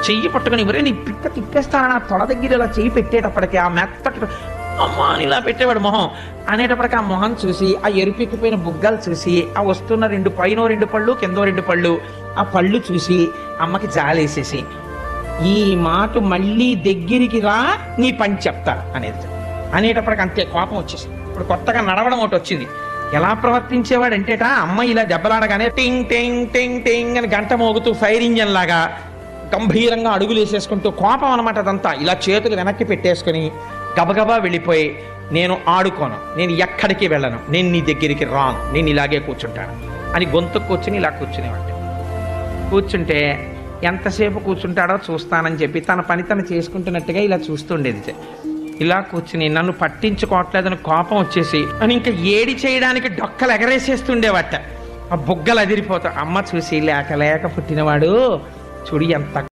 చెయ్యి పట్టుకుని ఒరే నీ పిక్క తిప్పేస్తానని నా తొడ దగ్గర ఇలా చెయ్యి పెట్టేటప్పటికి ఆ మెత్తటి అమ్మా అని ఇలా పెట్టేవాడు మొహం అనేటప్పటికి ఆ మొహం చూసి ఆ ఎరుపెక్కిపోయిన బుగ్గలు చూసి ఆ వస్తున్న పైన 2 పళ్ళు కింద 2 పళ్ళు ఆ పళ్ళు చూసి అమ్మకి జాలేసేసి ఈ మాట మళ్ళీ దగ్గరికి రా నీ పని చెప్తా అనేటప్పటికి అంతే కోపం వచ్చేసింది. ఇప్పుడు కొత్తగా నడవడం ఒకటి వచ్చింది. ఎలా ప్రవర్తించేవాడంటేట అమ్మ ఇలా దెబ్బలాడగానే టింగ్ టింగ్ టింగ్ టింగ్ అని గంట మోగుతూ ఫైర్ ఇంజన్ లాగా గంభీరంగా అడుగులు వేసేసుకుంటూ కోపం అనమాట అదంతా. ఇలా చేతులు వెనక్కి పెట్టేసుకుని గబగబా వెళ్ళిపోయి నేను ఆడుకోను, నేను ఎక్కడికి వెళ్ళను, నేను నీ దగ్గరికి రాను, నేను ఇలాగే కూర్చుంటాను అని గొంతు కూర్చుని ఇలా కూర్చునేవాడు. కూర్చుంటే ఎంతసేపు కూర్చుంటాడో చూస్తానని చెప్పి తన పని తను చేసుకుంటున్నట్టుగా ఇలా చూస్తుండేది. ఇలా కూర్చుని నన్ను పట్టించుకోవట్లేదని కోపం వచ్చేసి అని ఇంకా ఏడి చేయడానికి డొక్కలు ఎగరేసేస్తుండేవట. ఆ బుగ్గలు అదిరిపోతా. అమ్మ చూసి లేక లేక పుట్టినవాడు చూడు ఎంత